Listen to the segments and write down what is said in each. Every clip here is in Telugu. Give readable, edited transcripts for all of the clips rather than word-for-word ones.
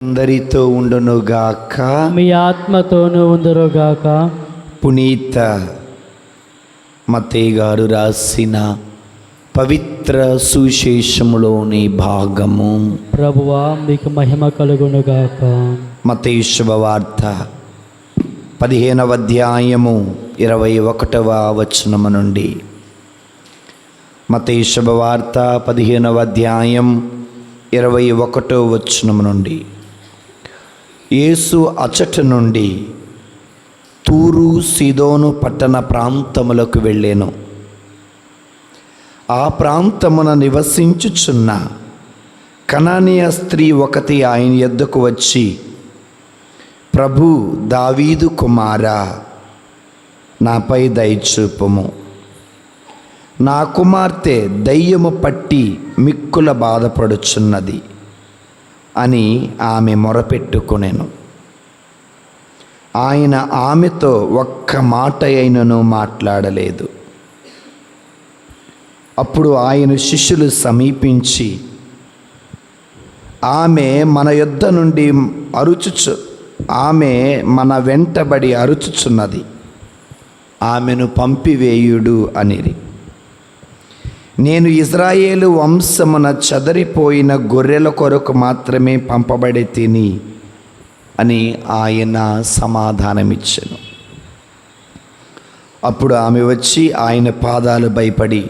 అందరితో ఉండునుగాక. మీ ఆత్మతోనూ ఉందరుగాక. పునీత మత్తయి గారు రాసిన పవిత్ర సువిశేషములోని భాగము. ప్రభువా మీకు మహిమ కలుగునుగాక. మత్తయి శుభవార్త 15వ అధ్యాయము 21వ వచనము నుండి. మత్తయి శుభవార్త 15వ అధ్యాయం 21వ వచనము నుండి. యేసు అచట నుండి తూరు సీదోను పట్టణ ప్రాంతములకు వెళ్ళెను. ఆ ప్రాంతమున నివసించుచున్న కనానీయ స్త్రీ ఒకటి ఆయన యొద్దకు వచ్చి, ప్రభు, దావీదు కుమారా, నాపై దయచూపుము, నా కుమార్తె దయ్యము పట్టి మిక్కుల బాధపడుచున్నది అని ఆమె మొరపెట్టుకొనెను. ఆయన ఆమెతో ఒక్క మాట అయినను మాట్లాడలేదు. అప్పుడు ఆయన శిష్యులు సమీపించి, ఆమె మన వెంటబడి అరుచుచున్నది, ఆమెను పంపివేయుడు అనిరి. నేను ఇజ్రాయేలు వంశమున చెదరిపోయిన గొర్రెల కొరకు మాత్రమే పంపబడి తిని అని ఆయన సమాధానమిచ్చెను. అప్పుడు ఆమె వచ్చి ఆయన పాదాలు భయపడి,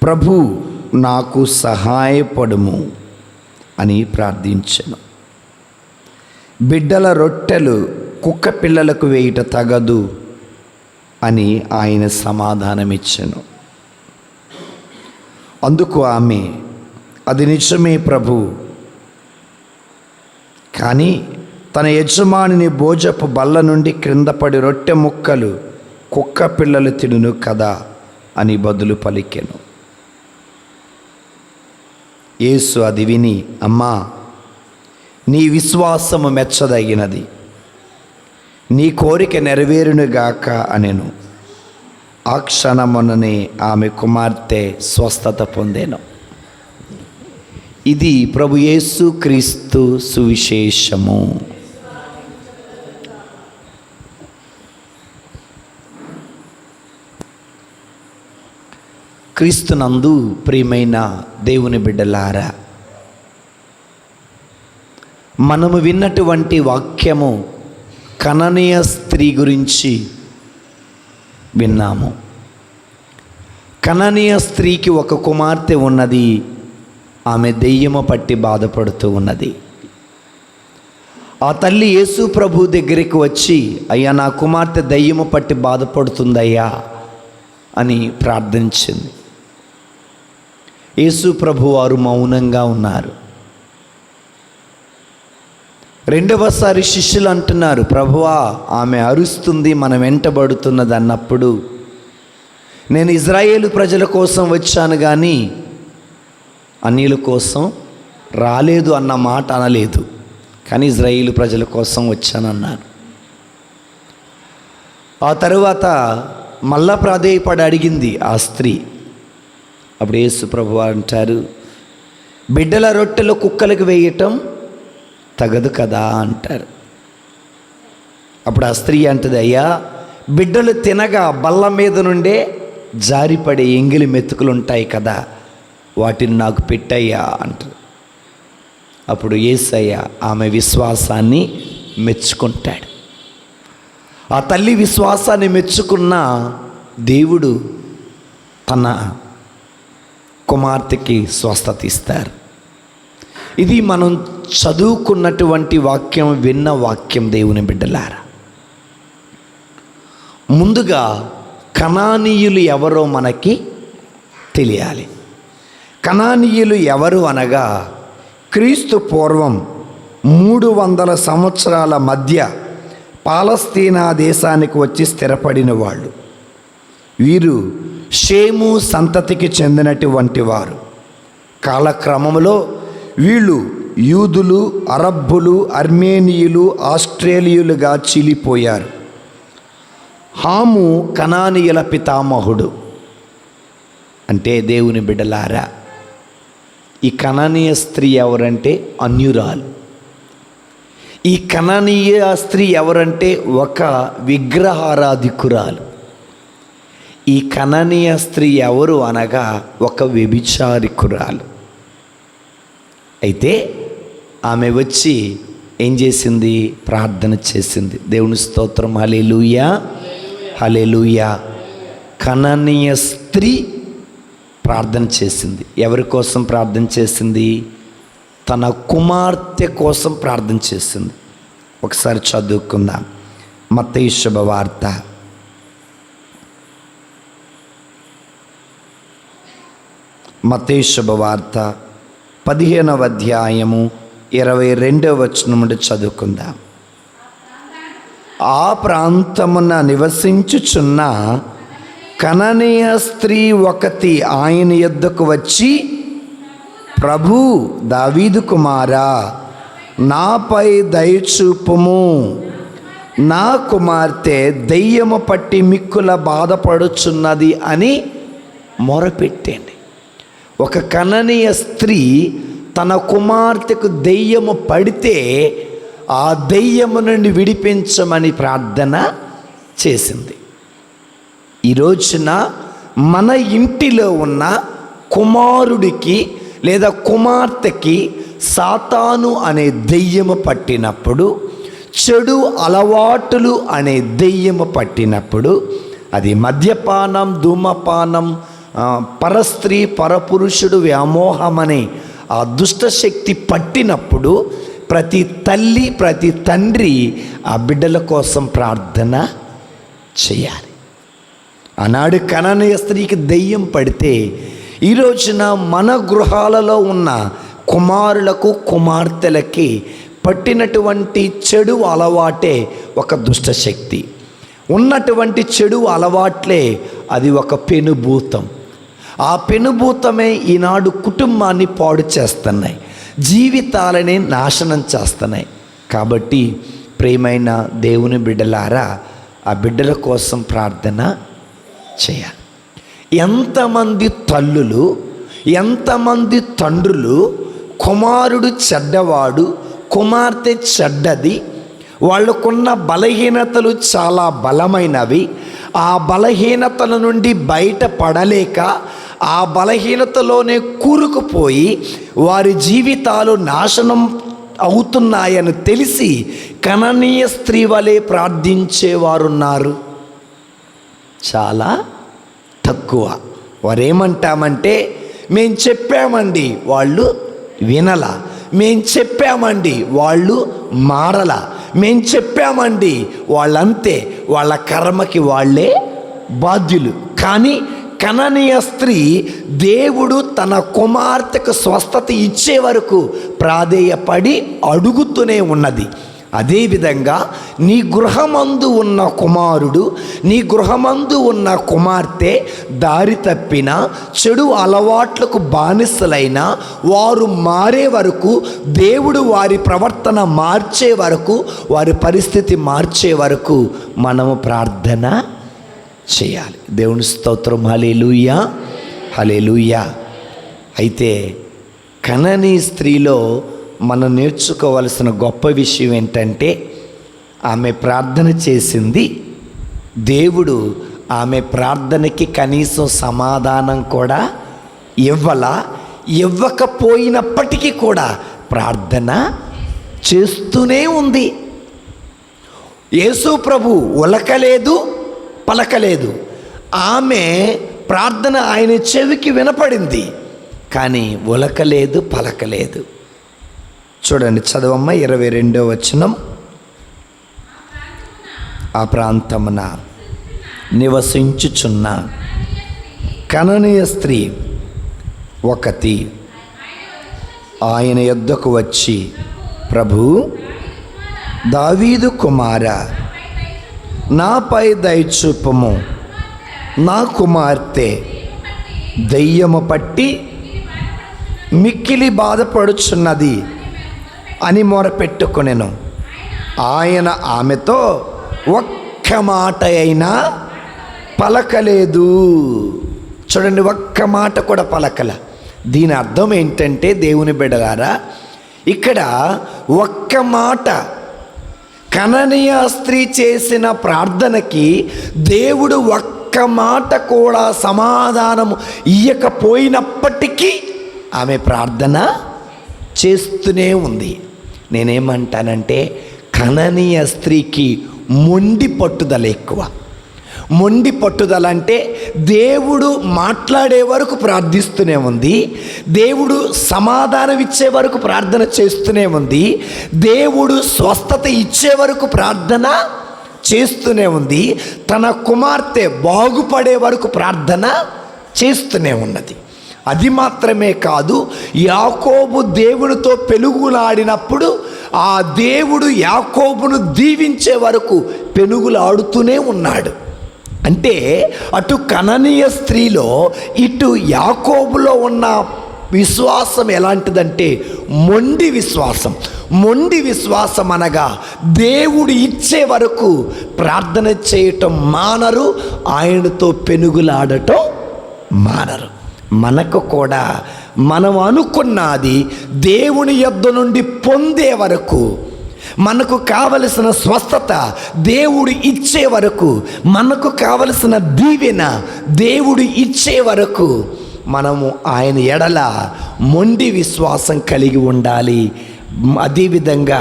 ప్రభు, నాకు సహాయపడుము అని ప్రార్థించెను. బిడ్డల రొట్టెలు కుక్క పిల్లలకు వేయుట తగదు అని ఆయన సమాధానమిచ్చెను. అందుకు ఆమె, అది నిజమే ప్రభు, కానీ తన యజమానిని భోజపు బల్ల నుండి క్రింద పడి రొట్టె ముక్కలు కుక్క పిల్లలు తినును కదా అని బదులు పలికెను. యేసు అది విని, అమ్మా, నీ విశ్వాసము మెచ్చదగినది, నీ కోరిక నెరవేరునుగాక అనెను. ఆ క్షణముననే ఆమె కుమార్తె స్వస్థత పొందెను. ఇది ప్రభు యేసు క్రీస్తు సువిశేషము. క్రీస్తునందు ప్రియమైన దేవుని బిడ్డలారా, మనము విన్నటువంటి వాక్యము కనానీయ స్త్రీ గురించి విన్నాము. కనానీయ స్త్రీకి ఒక కుమార్తె ఉన్నది. ఆమె దెయ్యము పట్టి బాధపడుతూ ఉన్నది. ఆ తల్లి యేసు ప్రభు దగ్గరికి వచ్చి, అయ్యా, నా కుమార్తె దెయ్యము పట్టి బాధపడుతుందయ్యా అని ప్రార్థించింది. యేసు ప్రభు వారు మౌనంగా ఉన్నారు. రెండవసారి శిష్యులు అంటున్నారు, ప్రభువా, ఆమె అరుస్తుంది, మనం వెంటబడుతున్నది అన్నప్పుడు, నేను ఇజ్రాయేలు ప్రజల కోసం వచ్చాను కానీ అన్యుల కోసం రాలేదు అన్న మాట అనలేదు, కానీ ఇజ్రాయేలు ప్రజల కోసం వచ్చానన్నారు. ఆ తరువాత మళ్ళా ప్రాధేయపడి అడిగింది ఆ స్త్రీ. అప్పుడు యేసు ప్రభువు అంటారు, బిడ్డల రొట్టెలు కుక్కలకు వేయటం తగదు కదా అంటారు. అప్పుడు ఆ స్త్రీ అంటది, అయ్యా, బిడ్డలు తినగా బల్ల మీద నుండే జారిపడే ఎంగిలి మెతుకులు ఉంటాయి కదా, వాటిని నాకు పెట్టయ్యా అంటారు. అప్పుడు యేసయ్య ఆమె విశ్వాసాన్ని మెచ్చుకుంటాడు. ఆ తల్లి విశ్వాసాన్ని మెచ్చుకున్న దేవుడు తన కుమార్తెకి స్వస్థత ఇస్తారు. ఇది మనం చదువుకున్నటువంటి వాక్యం, విన్న వాక్యం. దేవుని బిడ్డలారా, ముందుగా కనానీయులు ఎవరో మనకి తెలియాలి. కనానీయులు ఎవరు అనగా, క్రీస్తు పూర్వం 300 సంవత్సరాల మధ్య పాలస్తీనా దేశానికి వచ్చి స్థిరపడిన వాళ్ళు. వీరు షేము సంతతికి చెందినటువంటి వారు. కాలక్రమంలో వీళ్ళు యూదులు, అరబ్బులు, అర్మేనియులు, ఆస్ట్రేలియులుగా చీలిపోయారు. హాము కనానీయుల పితామహుడు. అంటే దేవుని బిడ్డలారా, ఈ కనానీయ స్త్రీ ఎవరంటే అన్యురాలు. ఈ కనానీయ స్త్రీ ఎవరంటే ఒక విగ్రహారాధికురాలు. ఈ కనానీయ స్త్రీ ఎవరు అనగా ఒక వ్యభిచారికురాలు. అయితే ఆమె వచ్చి ఏం చేసింది? ప్రార్థన చేసింది. దేవుని స్తోత్రం. హల్లెలూయా, హల్లెలూయా. కనానీయ స్త్రీ ప్రార్థన చేసింది. ఎవరి కోసం ప్రార్థన చేసింది? తన కుమార్తె కోసం ప్రార్థన చేసింది. ఒకసారి చదువుకుందాం. మత్తయి శుభవార్త 15వ అధ్యాయము 22వ వచనం నుండి చదువుకుందాం. ఆ ప్రాంతమున నివసించుచున్న కనానీయ స్త్రీ ఒకటి ఆయన యొద్దకు వచ్చి, ప్రభు, దావీదు కుమారా, నాపై దయచూపుము, నా కుమార్తె దెయ్యము పట్టి మిక్కుల బాధపడుచున్నది అని మొరపెట్టండి. ఒక కనానీయ స్త్రీ తన కుమార్తెకు దెయ్యము పడితే ఆ దెయ్యము నుండి విడిపించమని ప్రార్థన చేసింది. ఈ రోజున మన ఇంటిలో ఉన్న కుమారుడికి లేదా కుమార్తెకి సాతాను అనే దెయ్యము పట్టినప్పుడు, చెడు అలవాటులు అనే దెయ్యము పట్టినప్పుడు, అది మద్యపానం, ధూమపానం, పరస్త్రీ పరపురుషుడు వ్యామోహం అనే ఆ దుష్టశక్తి పట్టినప్పుడు ప్రతి తల్లి ప్రతి తండ్రి ఆ బిడ్డల కోసం ప్రార్థన చేయాలి. ఆనాడు కనానీయ స్త్రీకి దెయ్యం పడితే ఈ రోజున మన గృహాలలో ఉన్న కుమారులకు కుమార్తెలకి పట్టినటువంటి చెడు అలవాటే ఒక దుష్టశక్తి. ఉన్నటువంటి చెడు అలవాట్లే అది ఒక పెనుభూతం. ఆ పెనుభూతమే ఈనాడు కుటుంబాన్ని పాడు చేస్తున్నాయి, జీవితాలని నాశనం చేస్తున్నాయి. కాబట్టి ప్రియమైన దేవుని బిడ్డలారా, ఆ బిడ్డల కోసం ప్రార్థన చేయాలి. ఎంతమంది తల్లులు, ఎంతమంది తండ్రులు కుమారుడు చెడ్డవాడు, కుమార్తె చెడ్డది, వాళ్ళకున్న బలహీనతలు చాలా బలమైనవి, ఆ బలహీనతల నుండి బయటపడలేక ఆ బలహీనతలోనే కూరుకుపోయి వారి జీవితాలు నాశనం అవుతున్నాయని తెలిసి కనానీయ స్త్రీ వలె ప్రార్థించేవారున్నారు. చాలా తక్కువ. వారేమంటామంటే, మేం చెప్పామండి వాళ్ళు వినలా, మేం చెప్పామండి వాళ్ళు మారలా, మేం చెప్పామండి వాళ్ళంతే, వాళ్ళ కర్మకి వాళ్ళే బాధ్యులు. కానీ కనానీయ స్త్రీ దేవుడు తన కుమార్తెకు స్వస్థత ఇచ్చే వరకు ప్రాధేయపడి అడుగుతూనే ఉన్నది. అదేవిధంగా నీ గృహమందు ఉన్న కుమారుడు, నీ గృహమందు ఉన్న కుమార్తె దారి తప్పిన, చెడు అలవాట్లకు బానిసలైన వారు మారే వరకు, దేవుడు వారి ప్రవర్తన మార్చే వరకు, వారి పరిస్థితి మార్చే వరకు మనము ప్రార్థన చేయాలి. దేవుని స్తోత్రం. హల్లెలూయా, హల్లెలూయా. అయితే కనానీయ స్త్రీలో మనం నేర్చుకోవలసిన గొప్ప విషయం ఏంటంటే, ఆమె ప్రార్థన చేసింది, దేవుడు ఆమె ప్రార్థనకి కనీసం సమాధానం కూడా ఇవ్వకపోయినప్పటికీ కూడా ప్రార్థన చేస్తూనే ఉంది. యేసు ప్రభు ఉలకలేదు, పలకలేదు. ఆమె ప్రార్థన ఆయన చెవికి వినపడింది, కానీ ఉలకలేదు, పలకలేదు. చూడండి, చదవమ్మ 22వ వచనం. ఆ ప్రాంతమున నివసించుచున్న కనానీయ స్త్రీ ఒకటి ఆయన యొద్దకు వచ్చి, ప్రభు, దావీదు కుమారా, నాపై దయచూపుము, నా కుమార్తె దెయ్యము పట్టి మిక్కిలి బాధపడుచున్నది అని మొరపెట్టుకొనెను. ఆయన ఆమెతో ఒక్క మాట అయినా పలకలేదు. చూడండి, ఒక్క మాట కూడా పలకల. దీని అర్థం ఏంటంటే, దేవుని బిడ్డలారా, ఇక్కడ ఒక్క మాట కననీయ స్త్రీ చేసిన ప్రార్థనకి దేవుడు ఒక్క మాట కూడా సమాధానము ఇయ్యకపోయినప్పటికీ ఆమె ప్రార్థన చేస్తూనే ఉంది. నేనేమంటానంటే కననీయ స్త్రీకి మొండి పట్టుదల ఎక్కువ. మొండి పట్టుదల అంటే దేవుడు మాట్లాడే వరకు ప్రార్థిస్తూనే ఉంది, దేవుడు సమాధానం ఇచ్చే వరకు ప్రార్థన చేస్తూనే ఉంది, దేవుడు స్వస్థత ఇచ్చే వరకు ప్రార్థన చేస్తూనే ఉంది, తన కుమార్తె బాగుపడే వరకు ప్రార్థన చేస్తూనే ఉన్నది. అది మాత్రమే కాదు, యాకోబు దేవునితో పెనుగులాడినప్పుడు ఆ దేవుడు యాకోబును దీవించే వరకు పెనుగులాడుతూనే ఉన్నాడు. అంటే అటు కననీయ స్త్రీలో ఇటు యాకోబులో ఉన్న విశ్వాసం ఎలాంటిదంటే మొండి విశ్వాసం. మొండి విశ్వాసం అనగా దేవుడు ఇచ్చే వరకు ప్రార్థన చేయటం మానరు, ఆయనతో పెనుగులాడటం మానరు. మనకు కూడా మనం అనుకున్నది దేవుని యొద్ద నుండి పొందే వరకు, మనకు కావలసిన స్వస్థత దేవుడు ఇచ్చే వరకు, మనకు కావలసిన దీవెన దేవుడు ఇచ్చే వరకు మనము ఆయన ఎడల మొండి విశ్వాసం కలిగి ఉండాలి. అదేవిధంగా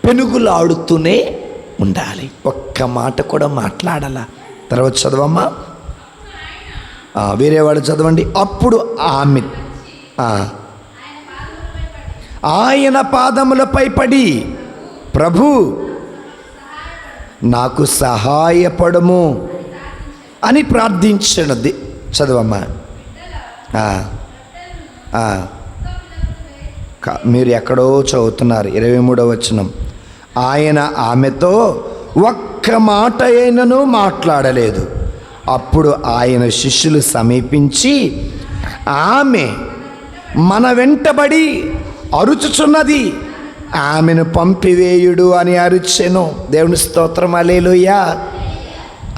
పెనుగులాడుతూనే ఉండాలి. ఒక్క మాట కూడా మాట్లాడాల. తర్వాత చదవమ్మా, వేరే వాడు చదవండి. అప్పుడు ఆమె ఆయన పాదములపై పడి, ప్రభు నాకు సహాయపడము అని ప్రార్థించను. చదవమ్మా. మీరు ఎక్కడో చదువుతున్నారు. 23వ వచనం. ఆయన ఆమెతో ఒక్క మాట అయినను మాట్లాడలేదు. అప్పుడు ఆయన శిష్యులు సమీపించి, ఆమె మన వెంటబడి అరుచుచున్నది, ఆమెను పంపివేయుడు అని అరిచెను. దేవుని స్తోత్రం, హల్లెలూయా.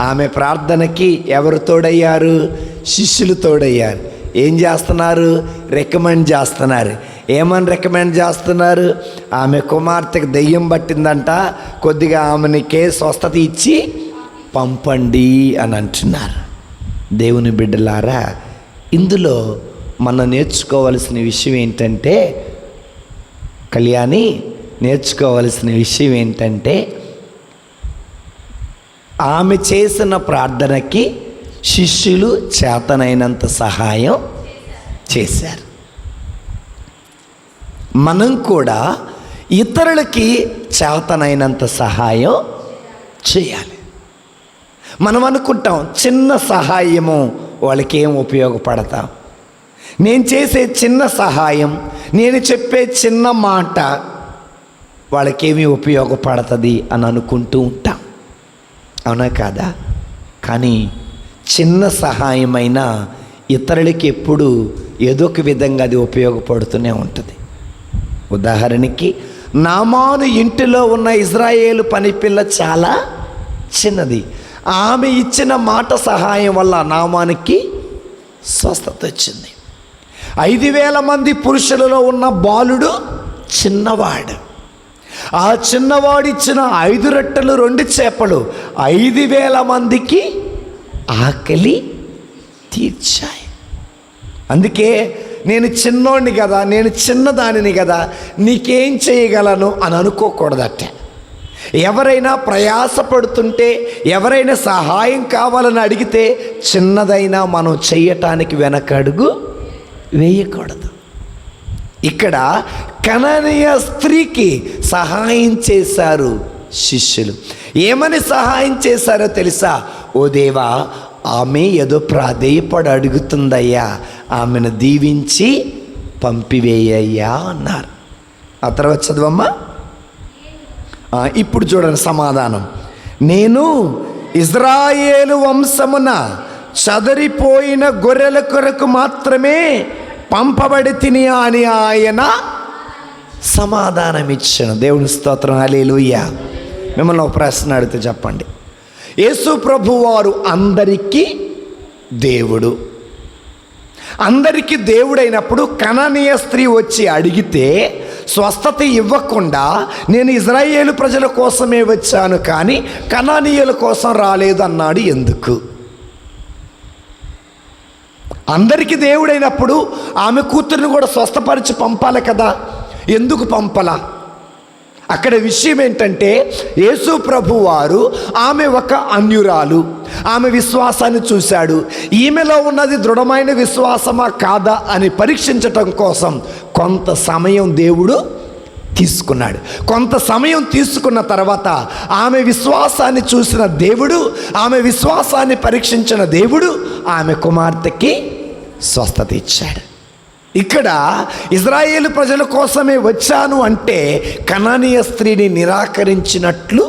ఆమె ప్రార్థనకి ఎవరు తోడయ్యారు? శిష్యులు తోడయ్యారు. ఏం చేస్తున్నారు? రికమెండ్ చేస్తున్నారు. ఏమని రికమెండ్ చేస్తున్నారు? ఆమె కుమార్తెకు దెయ్యం పట్టిందంట, కొద్దిగా ఆమెనికే స్వస్థత ఇచ్చి పంపండి అని అంటున్నారు. దేవుని బిడ్డలారా, ఇందులో మనం నేర్చుకోవలసిన విషయం ఏంటంటే, కళ్యాణి నేర్చుకోవలసిన విషయం ఏంటంటే, ఆమె చేసిన ప్రార్థనకి శిష్యులు చేతనైనంత సహాయం చేశారు. మనం కూడా ఇతరులకి చేతనైనంత సహాయం చేయాలి. మనం అనుకుంటాం చిన్న సహాయము వాళ్ళకి ఏం ఉపయోగపడతాం, నేను చేసే చిన్న సహాయం, నేను చెప్పే చిన్న మాట వాళ్ళకేమీ ఉపయోగపడుతుంది అని అనుకుంటూ ఉంటాం. అవునా కాదా? కానీ చిన్న సహాయమైనా ఇతరులకి ఎప్పుడు ఏదో ఒక విధంగా అది ఉపయోగపడుతూనే ఉంటుంది. ఉదాహరణకి, నామాను ఇంటిలో ఉన్న ఇజ్రాయేలు పనిపిల్ల చాలా చిన్నది. ఆమె ఇచ్చిన మాట సహాయం వల్ల నామానికి స్వస్థత వచ్చింది. 5,000 మంది పురుషులలో ఉన్న బాలుడు చిన్నవాడు. ఆ చిన్నవాడు ఇచ్చిన 5 రొట్టెలు 2 చేపలు 5,000 మందికి ఆకలి తీర్చాయి. అందుకే నేను చిన్నోడిని కదా, నేను చిన్నదానిని కదా, నీకేం చేయగలను అని అనుకోకూడదట. ఎవరైనా ప్రయాసపడుతుంటే, ఎవరైనా సహాయం కావాలని అడిగితే చిన్నదైనా మనం చెయ్యటానికి వెనకడుగు వేయకూడదు. ఇక్కడ కనానీయ స్త్రీకి సహాయం చేశారు శిష్యులు. ఏమని సహాయం చేశారో తెలుసా? ఓ దేవా, ఆమె ఏదో ప్రాధేయపడి అడుగుతుందయ్యా, ఆమెను దీవించి పంపివేయ్యా అన్నారు. ఆ తర్వాత చదవమ్మా. ఇప్పుడు చూడండి సమాధానం. నేను ఇజ్రాయేలు వంశమున చదరిపోయిన గొర్రెల కొరకు మాత్రమే పంపబడి తిని అని ఆయన సమాధానం ఇచ్చాను. దేవుని స్తోత్రం, హల్లెలూయా. మిమ్మల్ని ఒక ప్రశ్న అడిగితే చెప్పండి. యేసు ప్రభు వారు అందరికీ దేవుడు. అందరికీ దేవుడైనప్పుడు కనానీయ స్త్రీ వచ్చి అడిగితే స్వస్థత ఇవ్వకుండా నేను ఇజ్రాయేలు ప్రజల కోసమే వచ్చాను కానీ కనానీయుల కోసం రాలేదు అన్నాడు. ఎందుకు? అందరికీ దేవుడైనప్పుడు ఆమె కూతురుని కూడా స్వస్థపరిచి పంపాలి కదా, ఎందుకు పంపలా? అక్కడ విషయం ఏంటంటే యేసు ప్రభు వారు ఆమె ఒక అన్యురాలు, ఆమె విశ్వాసాన్ని చూశాడు. ఈమెలో ఉన్నది దృఢమైన విశ్వాసమా కాదా అని పరీక్షించటం కోసం కొంత సమయం దేవుడు తీసుకున్నాడు. కొంత సమయం తీసుకున్న తర్వాత ఆమె విశ్వాసాన్ని చూసిన దేవుడు, ఆమె విశ్వాసాన్ని పరీక్షించిన దేవుడు ఆమె కుమార్తెకి స్వస్థత ఇచ్చాడు. ఇక్కడ ఇజ్రాయేలు ప్రజల కోసమే వచ్చాను అంటే కనానీయ స్త్రీని నిరాకరించినట్లు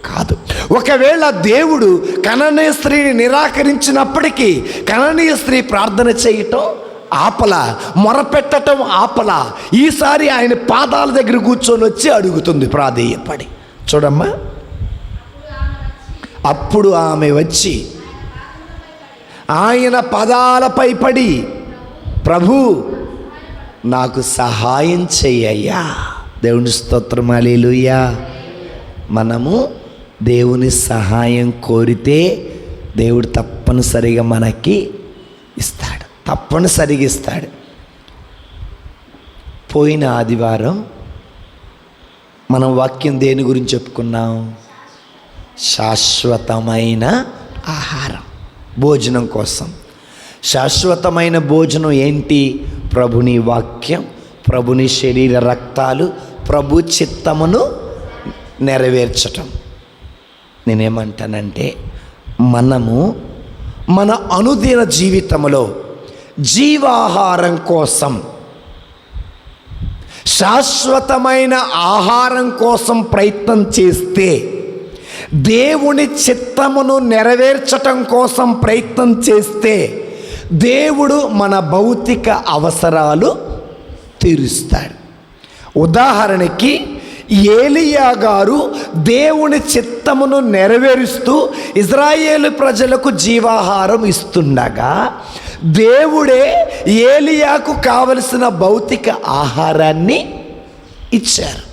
కాదు. ఒకవేళ దేవుడు కనానీయ స్త్రీని నిరాకరించినప్పటికీ కనానీయ స్త్రీ ప్రార్థన చేయటం ఆపల, మొరపెట్టడం ఆపల. ఈసారి ఆయన పాదాల దగ్గర కూర్చొని వచ్చి అడుగుతుంది ప్రాధేయపడి. చూడమ్మా, అప్పుడు ఆమె వచ్చి ఆయన పాదాలపై పడి, ప్రభు నాకు సహాయం చెయ్యయ్యా. దేవుని స్తోత్రం, హల్లెలూయా. మనము దేవుని సహాయం కోరితే దేవుడు తప్పనిసరిగా మనకి ఇస్తాడు, తప్పనిసరిగా ఇస్తాడు. పోయిన ఆదివారం మనం వాక్యం దేని గురించి చెప్పుకున్నాం? శాశ్వతమైన ఆహారం, భోజనం కోసం. శాశ్వతమైన భోజనం ఏంటి? ప్రభుని వాక్యం, ప్రభుని శరీర రక్తాలు, ప్రభు చిత్తమును నెరవేర్చటం. నేనేమంటానంటే మనము మన అనుదిన జీవితంలో జీవాహారం కోసం, శాశ్వతమైన ఆహారం కోసం ప్రయత్నం చేస్తే, దేవుని చిత్తమును నెరవేర్చటం కోసం ప్రయత్నం చేస్తే దేవుడు మన భౌతిక అవసరాలు తీరుస్తాడు. ఉదాహరణకి ఏలియా గారు దేవుని చిత్తమును నెరవేరుస్తూ ఇజ్రాయేలు ప్రజలకు జీవాహారం ఇస్తుండగా దేవుడే ఏలియాకు కావలసిన భౌతిక ఆహారాన్ని ఇచ్చారు.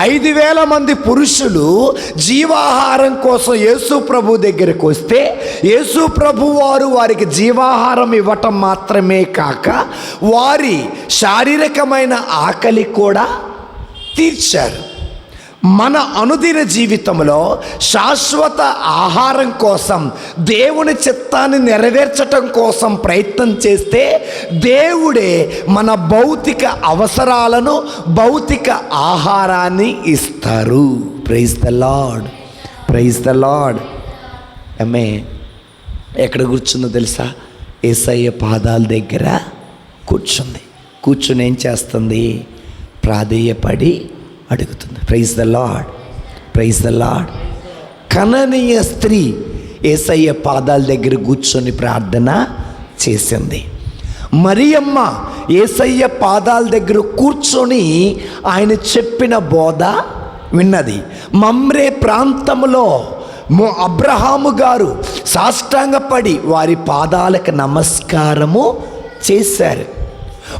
5,000 మంది పురుషులు జీవాహారం కోసం యేసు ప్రభు దగ్గరికి వస్తే యేసు ప్రభు వారు వారికి జీవాహారం ఇవ్వటం మాత్రమే కాక వారి శారీరకమైన ఆకలి కూడా తీర్చారు. మన అనుదిన జీవితంలో శాశ్వత ఆహారం కోసం, దేవుని చిత్తాన్ని నెరవేర్చటం కోసం ప్రయత్నం చేస్తే దేవుడే మన భౌతిక అవసరాలను, భౌతిక ఆహారాన్ని ఇస్తారు. Praise the Lord, praise the Lord. ఆమె ఎక్కడ కూర్చుందో తెలుసా? యేసయ్య పాదాల దగ్గర కూర్చుంది. కూర్చుని ఏం చేస్తుంది? ప్రాధేయపడి అడుగుతుంది. Praise the Lord, praise the Lord. కనానీయ స్త్రీ యేసయ్య పాదాల దగ్గర కూర్చొని ప్రార్థన చేసింది. మరియమ్మ యేసయ్య పాదాల దగ్గర కూర్చొని ఆయన చెప్పిన బోధ విన్నది. మమ్రే ప్రాంతంలో అబ్రహాము గారు సాష్టాంగపడి వారి పాదాలకు నమస్కారము చేశారు.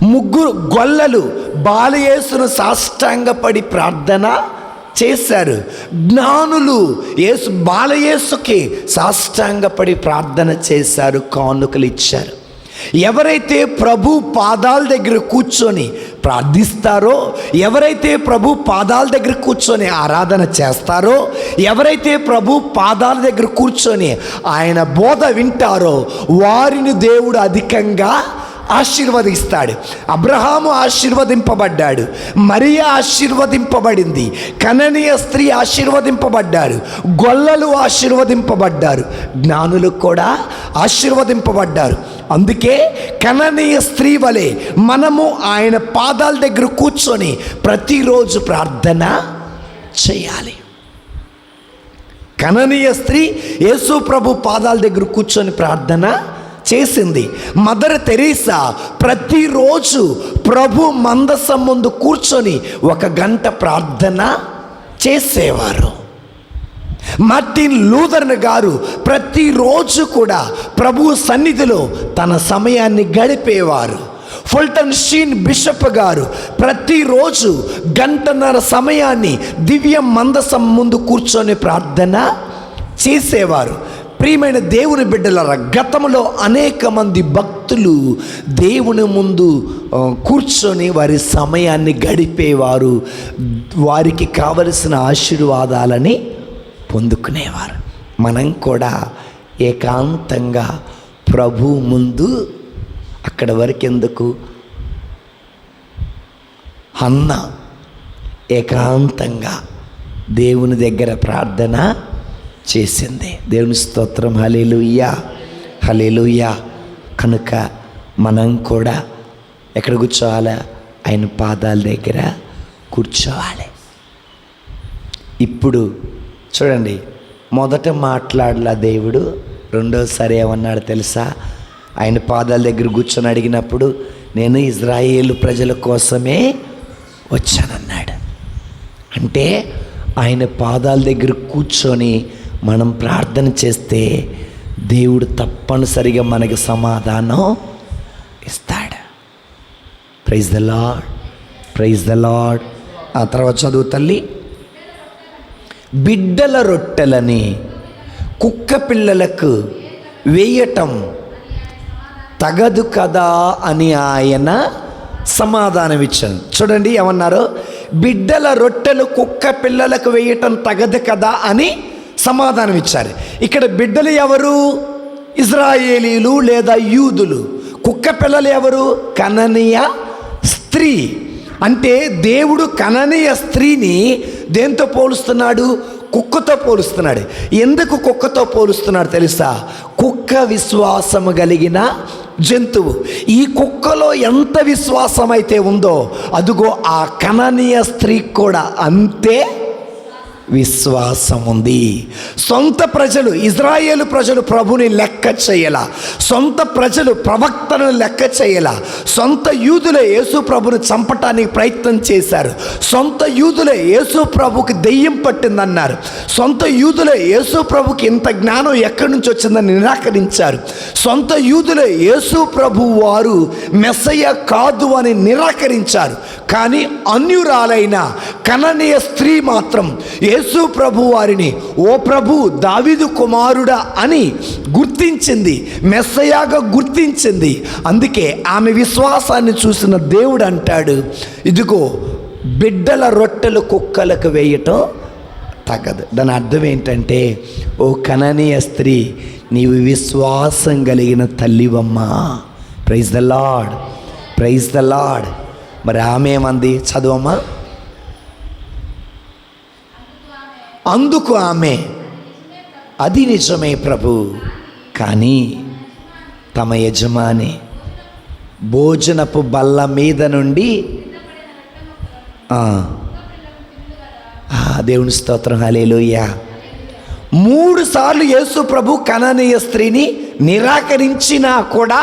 3 గొల్లలు బాలయేసును సాష్టాంగపడి ప్రార్థన చేశారు. జ్ఞానులు బాలయేసుకి సాష్టాంగపడి ప్రార్థన చేశారు, కానుకలు ఇచ్చారు. ఎవరైతే ప్రభు పాదాల దగ్గర కూర్చొని ప్రార్థిస్తారో, ఎవరైతే ప్రభు పాదాల దగ్గర కూర్చొని ఆరాధన చేస్తారో, ఎవరైతే ప్రభు పాదాల దగ్గర కూర్చొని ఆయన బోధ వింటారో వారిని దేవుడు అధికంగా ఆశీర్వదిస్తాడు. అబ్రహాము ఆశీర్వదింపబడ్డాడు, మరియా ఆశీర్వదింపబడింది, కనానీయ స్త్రీ ఆశీర్వదింపబడ్డారు, గొల్లలు ఆశీర్వదింపబడ్డారు, జ్ఞానులు కూడా ఆశీర్వదింపబడ్డారు. అందుకే కనానీయ స్త్రీ వలె మనము ఆయన పాదాల దగ్గర కూర్చొని ప్రతిరోజు ప్రార్థన చేయాలి. కనానీయ స్త్రీ యేసు ప్రభు పాదాల దగ్గర కూర్చొని ప్రార్థన చేసింది. మదర్ తెరీసా ప్రతిరోజు ప్రభు మందసం ముందు కూర్చొని 1 గంట ప్రార్థన చేసేవారు. మార్టిన్ లూథర్ గారు ప్రతిరోజు కూడా ప్రభు సన్నిధిలో తన సమయాన్ని గడిపేవారు. ఫుల్టన్ షీన్ బిషప్ గారు ప్రతిరోజు గంటన్నర సమయాన్ని దివ్య మందసం ముందు కూర్చొని ప్రార్థన చేసేవారు. ప్రియమైన దేవుని బిడ్డలారా, గతంలో అనేక మంది భక్తులు దేవుని ముందు కూర్చొని వారి సమయాన్ని గడిపేవారు, వారికి కావలసిన ఆశీర్వాదాలని పొందుకునేవారు. మనం కూడా ఏకాంతంగా ప్రభు ముందు, అక్కడ వరకు ఎందుకు, హన్న ఏకాంతంగా దేవుని దగ్గర ప్రార్థన చేసింది. దేవుని స్తోత్రం. హల్లెలూయా, హల్లెలూయా. కనుక మనం కూడా ఎక్కడ కూర్చోవాలి? ఆయన పాదాల దగ్గర కూర్చోవాలి. ఇప్పుడు చూడండి, మొదట మాట్లాడలా దేవుడు, రెండోసారి ఏమన్నాడు తెలుసా? ఆయన పాదాల దగ్గర కూర్చొని అడిగినప్పుడు నేను ఇజ్రాయేలు ప్రజల కోసమే వచ్చానన్నాడు. అంటే ఆయన పాదాల దగ్గర కూర్చొని మనం ప్రార్థన చేస్తే దేవుడు తప్పనిసరిగా మనకి సమాధానం ఇస్తాడు. Praise the Lord, praise the Lord. ఆ తర్వాత చదువు తల్లి. బిడ్డల రొట్టెలని కుక్క పిల్లలకు వేయటం తగదు కదా అని ఆయన సమాధానం ఇచ్చాను. చూడండి ఏమన్నారు? బిడ్డల రొట్టెలు కుక్క పిల్లలకు వేయటం తగదు కదా అని సమాధానం ఇచ్చారు. ఇక్కడ బిడ్డలు ఎవరు? ఇజ్రాయేలీలు లేదా యూదులు. కుక్క పిల్లలు ఎవరు? కననీయ స్త్రీ. అంటే దేవుడు కననీయ స్త్రీని దేంతో పోలుస్తున్నాడు? కుక్కతో పోలుస్తున్నాడు. ఎందుకు కుక్కతో పోలుస్తున్నాడు తెలుసా? కుక్క విశ్వాసము కలిగిన జంతువు. ఈ కుక్కలో ఎంత విశ్వాసం అయితే ఉందో, అదుగో ఆ కననీయ స్త్రీకి కూడా అంతే విశ్వాసం ఉంది. సొంత ప్రజలు, ఇజ్రాయేలు ప్రజలు ప్రభుని లెక్క చేయలా, సొంత ప్రజలు ప్రవక్తను లెక్క చేయలా, సొంత యూదులే యేసు ప్రభుని చంపటానికి ప్రయత్నం చేశారు, సొంత యూదులే యేసు ప్రభుకి దెయ్యం పట్టిందన్నారు, సొంత యూదులే యేసు ప్రభుకి ఇంత జ్ఞానం ఎక్కడి నుంచి వచ్చిందని నిరాకరించారు, సొంత యూదులే యేసు ప్రభు వారు మెస్సయ్య కాదు అని నిరాకరించారు. కానీ అన్యురాలైన కననీయ స్త్రీ మాత్రం యేసు ప్రభు వారిని ఓ ప్రభు, దావీదు కుమారుడా అని గుర్తించింది, మెస్సయాగా గుర్తించింది. అందుకే ఆమె విశ్వాసాన్ని చూసిన దేవుడు అంటాడు, ఇదిగో బిడ్డల రొట్టెలు కుక్కలకు వేయటం తగదు. దాని అర్థం ఏంటంటే, ఓ కననీయ స్త్రీ, నీవు విశ్వాసం కలిగిన తల్లివమ్మా. Praise the Lord, praise the Lord. మరి ఆమె ఏమంది? చదువమ్మా. అందుకు ఆమె, అది నిజమే ప్రభు, కానీ తమ యజమాని భోజనపు బల్ల మీద నుండి దేవుని స్తోత్రం, హల్లెలూయా. 3 సార్లు యేసు ప్రభు కననీయ స్త్రీని నిరాకరించినా కూడా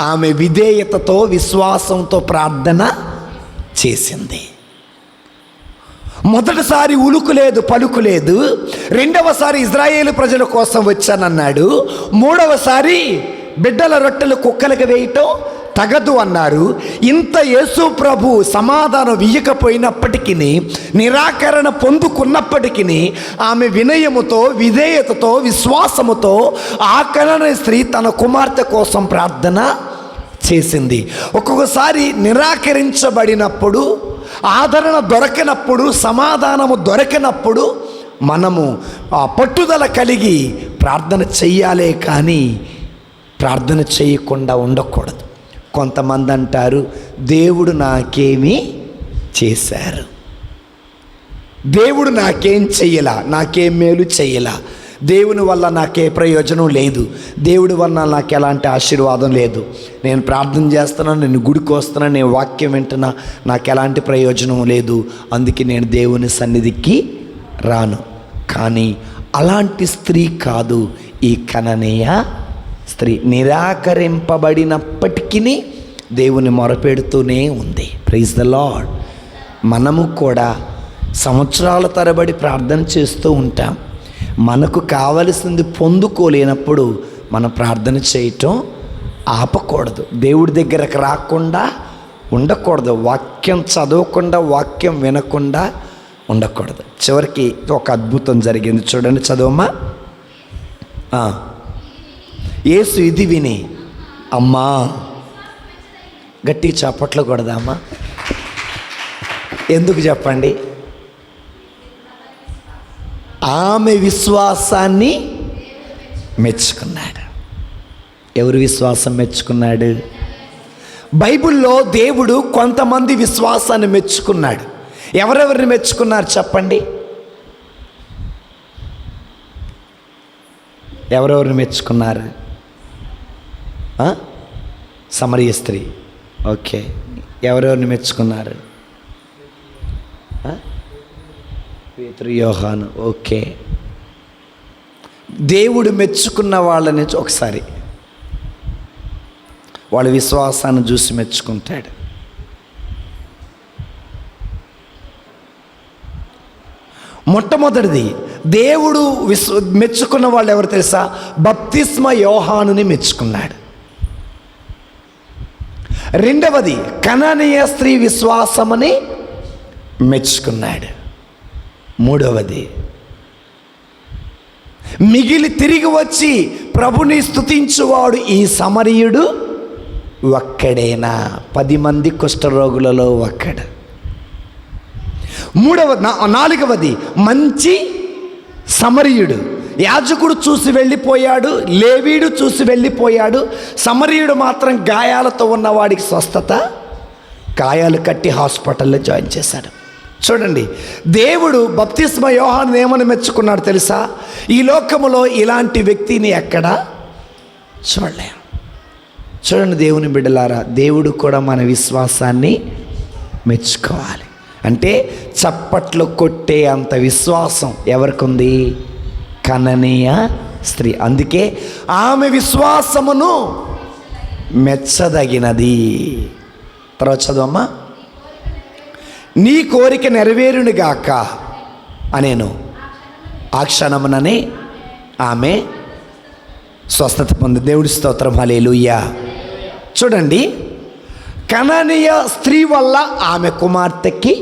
ఆమె విధేయతతో, విశ్వాసంతో ప్రార్థన చేసింది. మొదటిసారి ఉలుకులేదు, పలుకులేదు. రెండవసారి ఇజ్రాయేలు ప్రజల కోసం వచ్చానన్నాడు. మూడవసారి బిడ్డల రొట్టెలు కుక్కలకు వేయటం తగదు అన్నారు. ఇంత యేసు ప్రభు సమాధానం ఇయ్యకపోయినప్పటికీ, నిరాకరణ పొందుకున్నప్పటికీ ఆమె వినయముతో, విధేయతతో, విశ్వాసముతో ఆ కననీయ స్త్రీ తన కుమార్తె కోసం ప్రార్థన చేసింది. ఒక్కొక్కసారి నిరాకరించబడినప్పుడు, ఆదరణ దొరకనప్పుడు, సమాధానము దొరకనప్పుడు మనము పట్టుదల కలిగి ప్రార్థన చెయ్యాలే కానీ ప్రార్థన చేయకుండా ఉండకూడదు. కొంతమంది అంటారు, దేవుడు నాకేమీ చేశారు, దేవుడు నాకేం చెయ్యలా, నాకేం మేలు చెయ్యలా, దేవుని వల్ల నాకే ప్రయోజనం లేదు, దేవుడి వల్ల నాకు ఎలాంటి ఆశీర్వాదం లేదు, నేను ప్రార్థన చేస్తున్నాను, నేను గుడికి వస్తున్నాను, నేను వాక్యం వింటున్నా, నాకు ఎలాంటి ప్రయోజనం లేదు, అందుకే నేను దేవుని సన్నిధికి రాను. కానీ అలాంటి స్త్రీ కాదు ఈ కననీయ స్త్రీ. నిరాకరింపబడినప్పటికీ దేవుని మొరపెడుతూనే ఉంది. Praise the Lord. మనము కూడా సంవత్సరాల తరబడి ప్రార్థన చేస్తూ ఉంటాం. మనకు కావలసింది పొందుకోలేనప్పుడు మనం ప్రార్థన చేయటం ఆపకూడదు. దేవుడి దగ్గరకు రాకుండా ఉండకూడదు. వాక్యం చదవకుండా, వాక్యం వినకుండా ఉండకూడదు. చివరికి ఒక అద్భుతం జరిగింది, చూడండి, చదవమ్మా. యేసు ఇది విని, అమ్మా, గట్టి చప్పట్లు కొడదామా? ఎందుకు చెప్పండి? ఆమె విశ్వాసాన్ని మెచ్చుకున్నాడు. ఎవరు విశ్వాసం మెచ్చుకున్నాడు? బైబిల్లో దేవుడు కొంతమంది విశ్వాసాన్ని మెచ్చుకున్నాడు. ఎవరెవరిని మెచ్చుకున్నారు చెప్పండి? ఎవరెవరిని మెచ్చుకున్నారు? సమరయ స్త్రీ. ఓకే. ఎవరెవరిని మెచ్చుకున్నారు? పేతురు, యోహాను. ఓకే. దేవుడు మెచ్చుకున్న వాళ్ళని ఒకసారి వాళ్ళ విశ్వాసాన్ని చూసి మెచ్చుకుంటాడు. మొట్టమొదటిది దేవుడు మెచ్చుకున్న వాళ్ళు ఎవరు తెలుసా? బప్తిస్మ యోహానుని మెచ్చుకున్నాడు. రెండవది కనానీయ స్త్రీ విశ్వాసమని మెచ్చుకున్నాడు. మూడవది మిగిలి తిరిగి వచ్చి ప్రభుని స్తుతించువాడు ఈ సమరయుడు ఒక్కడేనా? 10 మంది కుష్ఠరోగులలో ఒక్కడు. నాలుగవది మంచి సమరయుడు. యాజకుడు చూసి వెళ్ళిపోయాడు, లేవీయుడు చూసి వెళ్ళిపోయాడు. సమరయుడు మాత్రం గాయాలతో ఉన్నవాడికి స్వస్థత, గాయాలు కట్టి హాస్పిటల్లో జాయిన్ చేశాడు. చూడండి, దేవుడు బప్తిస్మ యోహాను ఏమని మెచ్చుకున్నాడు తెలుసా? ఈ లోకములో ఇలాంటి వ్యక్తిని ఎక్కడా చూడలేం. చూడండి దేవుని బిడ్డలారా, దేవుడు కూడా మన విశ్వాసాన్ని మెచ్చుకోవాలి. అంటే చప్పట్లు కొట్టే అంత విశ్వాసం ఎవరికి ఉంది? కననీయ స్త్రీ. అందుకే ఆమె విశ్వాసమును మెచ్చదగినది. తర్వాత చదవమ్మా. నీ కోరిక నెరవేరునుగాక అనేను. ఆ క్షణముననే ఆమె స్వస్థత పొంది. దేవుడి స్తోత్రం, హల్లెలూయా. చూడండి, కనానీయ స్త్రీ వల్ల ఆమె కుమార్తెకి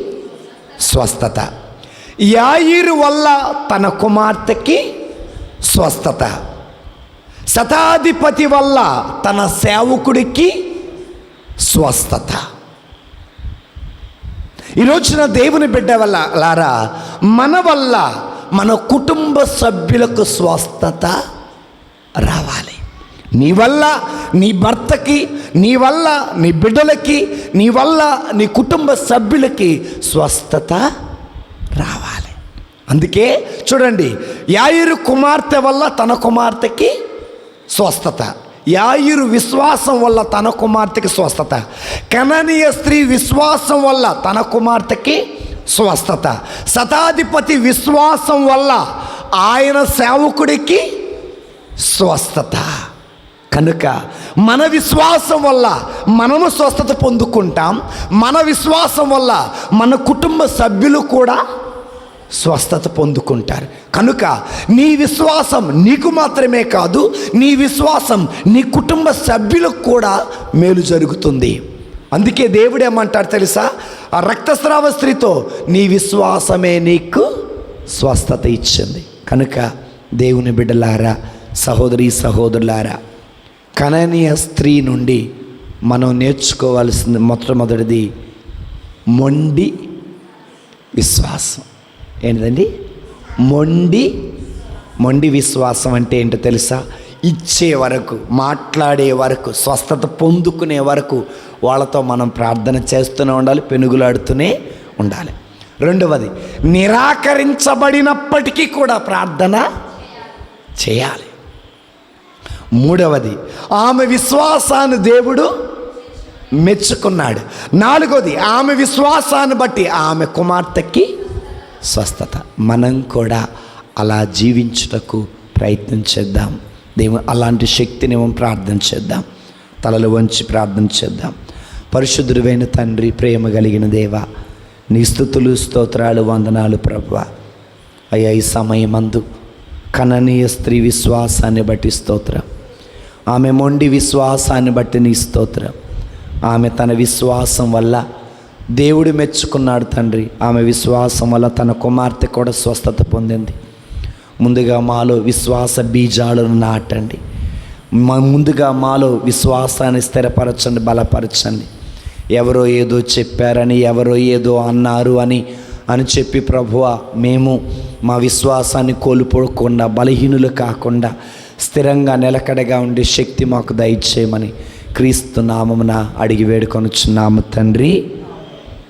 స్వస్థత. యాయిరు వల్ల తన కుమార్తెకి స్వస్థత. శతాధిపతి వల్ల తన సేవకుడికి స్వస్థత. ఈరోజున దేవుని బిడ్డ వల్ల లారా, మన వల్ల మన కుటుంబ సభ్యులకు స్వస్థత రావాలి. నీ వల్ల నీ భర్తకి, నీ వల్ల నీ బిడ్డలకి, నీ వల్ల నీ కుటుంబ సభ్యులకి స్వస్థత రావాలి. అందుకే చూడండి, యాయిరు కుమార్తె వల్ల తన కుమార్తెకి స్వస్థత. యాయిరు విశ్వాసం వల్ల తన కుమార్తెకి స్వస్థత. కనానీయ స్త్రీ విశ్వాసం వల్ల తన కుమార్తెకి స్వస్థత. శతాధిపతి విశ్వాసం వల్ల ఆయన సేవకుడికి స్వస్థత. కనుక మన విశ్వాసం వల్ల మనము స్వస్థత పొందుకుంటాం. మన విశ్వాసం వల్ల మన కుటుంబ సభ్యులు కూడా స్వస్థత పొందుకుంటారు. కనుక నీ విశ్వాసం నీకు మాత్రమే కాదు, నీ విశ్వాసం నీ కుటుంబ సభ్యులకు కూడా మేలు జరుగుతుంది. అందుకే దేవుడు ఏమంటాడు తెలుసా? ఆ రక్తస్రావ స్త్రీతో నీ విశ్వాసమే నీకు స్వస్థత ఇచ్చింది. కనుక దేవుని బిడ్డలారా, సహోదరి సహోదరులారా, కనానీయ స్త్రీ నుండి మనం నేర్చుకోవాల్సింది మొట్టమొదటిది మొండి విశ్వాసం. ఏంటండి? మొండి విశ్వాసం అంటే ఏంటో తెలుసా? ఇచ్చే వరకు, మాట్లాడే వరకు, స్వస్థత పొందుకునే వరకు వాళ్ళతో మనం ప్రార్థన చేస్తూనే ఉండాలి, పెనుగులాడుతూనే ఉండాలి. రెండవది, నిరాకరించబడినప్పటికీ కూడా ప్రార్థన చేయాలి. మూడవది, ఆమె విశ్వాసాన్ని దేవుడు మెచ్చుకున్నాడు. నాలుగవది, ఆమె విశ్వాసాన్ని బట్టి ఆమె కుమార్తెకి స్వస్థత. మనం కూడా అలా జీవించుటకు ప్రయత్నం చేద్దాం. దేవుడు అలాంటి శక్తిని మనం ప్రార్థన చేద్దాం. తలలు వంచి ప్రార్థన చేద్దాం. పరిశుద్ధుడైన తండ్రి, ప్రేమ కలిగిన దేవా, నీ స్తుతులు స్తోత్రాలు వందనాలు ప్రభువా. అయ్యా, ఈ సమయమందు కనానీయ స్త్రీ విశ్వాసాన్ని బట్టి స్తోత్రం, ఆమె మొండి విశ్వాసాన్ని బట్టి నీ స్తోత్రం. ఆమె తన విశ్వాసం వల్ల దేవుడు మెచ్చుకున్నాడు తండ్రి. ఆమె విశ్వాసం వల్ల తన కుమార్తె కూడా స్వస్థత పొందింది. ముందుగా మాలో విశ్వాస బీజాలను నాటండి. ముందుగా మాలో విశ్వాసాన్ని స్థిరపరచండి, బలపరచండి. ఎవరో ఏదో చెప్పారని, ఎవరో ఏదో అన్నారు అని చెప్పి ప్రభువా, మేము మా విశ్వాసాన్ని కోల్పోకుండా, బలహీనులు కాకుండా స్థిరంగా నిలకడగా ఉండే శక్తి మాకు దయచేయమని క్రీస్తు నామమున అడిగి వేడుకొనుచున్నాము తండ్రి.